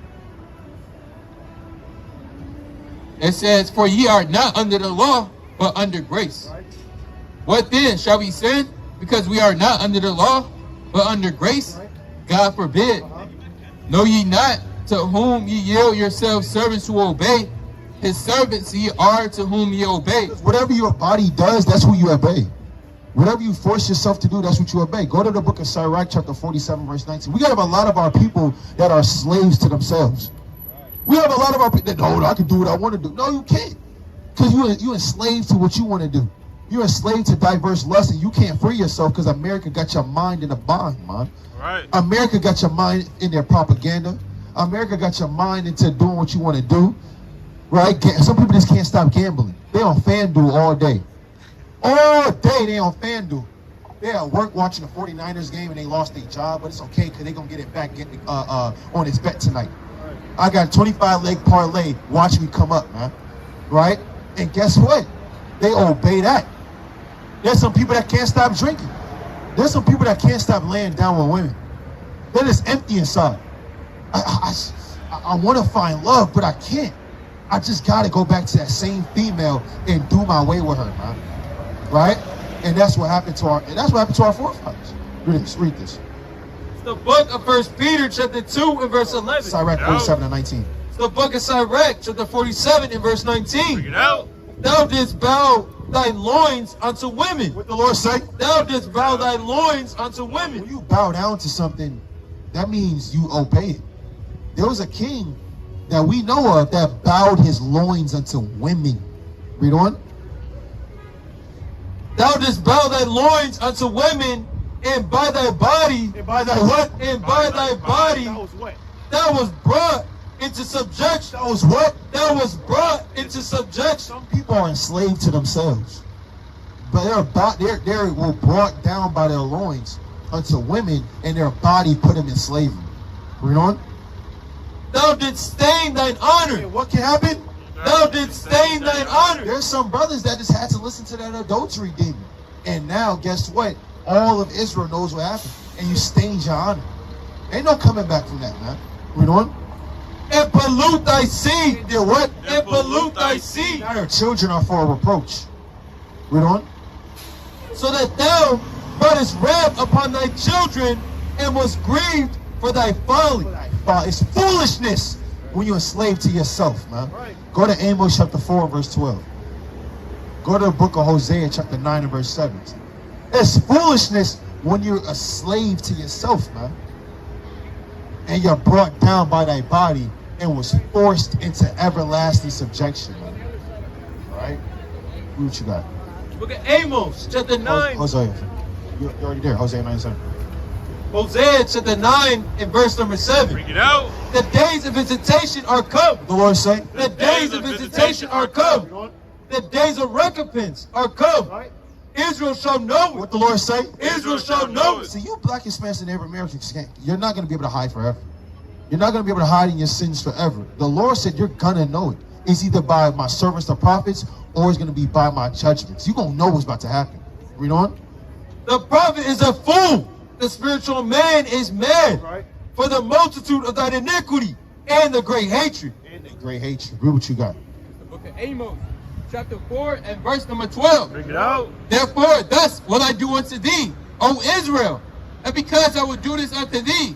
It says, for ye are not under the law, but under grace. What then? Shall we sin because we are not under the law, but under grace? God forbid. Know ye not to whom ye yield yourselves servants to obey? His servants ye are to whom ye obey.
Whatever your body does, that's who you obey. Whatever you force yourself to do, that's what you obey. Go to the book of Sirach, chapter 47, verse 19. We got a lot of our people that are slaves to themselves. We have a lot of our people that, no, I can do what I want to do. No, you can't. Because you're enslaved to what you want to do. You're enslaved to diverse lusts, and you can't free yourself because America got your mind in a bind, man.
Right.
America got your mind in their propaganda. America got your mind into doing what you want to do. Right? Some people just can't stop gambling. They on FanDuel all day. All day they on FanDuel. They at work watching the 49ers game and they lost their job, but it's okay because they're going to get it back on his bet tonight. I got a 25-leg parlay. Watch me come up, man. Right? And guess what? They obey that. There's some people that can't stop drinking. There's some people that can't stop laying down with women. They're just empty inside. I want to find love, but I can't. I just got to go back to that same female and do my way with her, man. Right? And that's what happened to our forefathers. Read this.
It's the book of 1 Peter chapter 2 and verse 11.
Sirach 47 and 19.
It's the book of Sirach chapter 47 and verse
Pick
19.
it out.
Thou didst bow thy loins unto women.
What the Lord say?
Thou didst bow thy loins unto
When
women.
you bow down to something, that means you obey it. There was a king that we know of that bowed his loins unto women. Read on.
Thou didst bow thy loins unto women, and by thy body,
And by thy what?
and by thy body,
That was what?
thou was brought into subjection.
That was what?
Thou was brought into subjection.
Some people are enslaved to themselves. But they were brought down by their loins unto women, and their body put them in slavery. Read on.
Thou didst stain thine honor.
And what can happen?
Thou didst stain thine honor.
There's some brothers that just had to listen to that adultery demon. And now, guess what? All of Israel knows what happened. And you stained your honor. Ain't no coming back from that, man. Read on.
And pollute thy seed.
Did what?
And pollute thy seed.
Now their children are for a reproach. Read on.
So that thou broughtest wrath upon thy children, and was grieved for thy folly.
It's foolishness when you're enslaved to yourself, man.
Right.
Go to Amos chapter 4 verse 12. Go to the book of Hosea chapter 9 and verse 7. It's foolishness when you're a slave to yourself, man. And you're brought down by thy body and was forced into everlasting subjection, man. All right? What you got?
Look at Amos chapter 9.
Hosea. You're already there. Hosea 9:7.
Hosea chapter 9 and verse number 7.
Bring it out.
The days of visitation are come.
The Lord say,
The days of visitation are come. The days of recompense are come.
Right?
Israel shall know
what
it.
the Lord say?
Israel shall know it.
See, you black Hispanics and Native Americans, you're not going to be able to hide forever. You're not going to be able to hide in your sins forever. The Lord said you're going to know it. It's either by my servants, the prophets, or it's going to be by my judgments. You're going to know what's about to happen. Read on.
The prophet is a fool. The spiritual man is mad.
Right?
For the multitude of thine iniquity and the great hatred.
And the
Great hatred. Read what you got.
The book of Amos, chapter 4 and verse number 12.
Bring it out.
Therefore, thus will I do unto thee, O Israel, and because I will do this unto thee,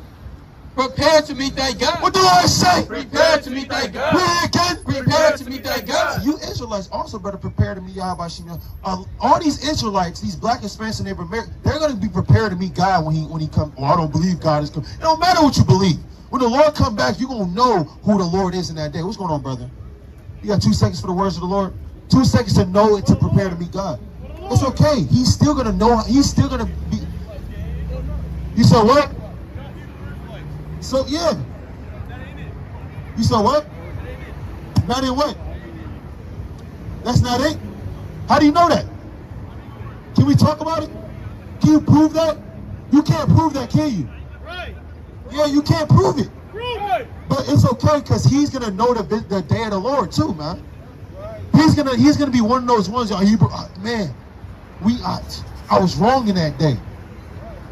prepare to meet thy God.
What the Lord say?
Prepare to meet thy God.
Read it again.
Prepare to meet thy God.
You Israelites also better prepare to meet Yahweh Shem. All these Israelites, these black Hispanics and Native Americans, they're going to be prepared to meet God when he comes. Well, I don't believe God is coming. It don't matter what you believe. When the Lord come back, you're going to know who the Lord is in that day. What's going on, brother? You got 2 seconds for the words of the Lord? 2 seconds to know it, to prepare to meet God. It's okay. He's still going to know. He's still going to be. You said what? So, yeah. You said what? Not in what? That's not it? How do you know that? Can we talk about it? Can you prove that? You can't prove that, can you?
Right.
Yeah, you can't prove it.
Right.
But it's okay because he's gonna know the day of the Lord too, man. He's gonna be one of those ones. Man, I was wrong in that day.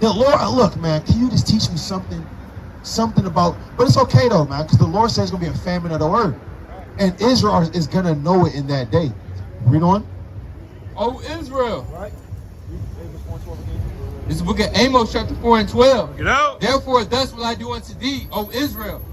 The Lord, look, man, can you just teach me something about? But it's okay though, man, because the Lord says it's gonna be a famine of the word, and Israel is gonna know it in that day. Read on.
O Israel.
Right?
This is the book of Amos, chapter 4 and 12.
Get out.
Therefore, thus will I do unto thee, O Israel.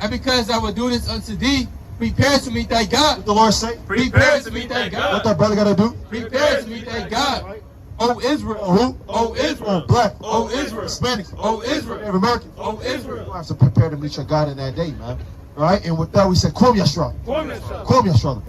And because I will do this unto thee, prepare to meet thy God.
What the Lord say?
Prepare to meet thy
What
God.
that brother gotta do?
Prepare to meet thy God. O Israel.
Who?
O Israel.
Black.
O Israel.
Hispanic.
O Israel.
Native American.
O Israel.
You have to prepare to meet your God in that day, man. All right? And with that, we said, Kom Yashra.
Come here, son.
Kom Yashra.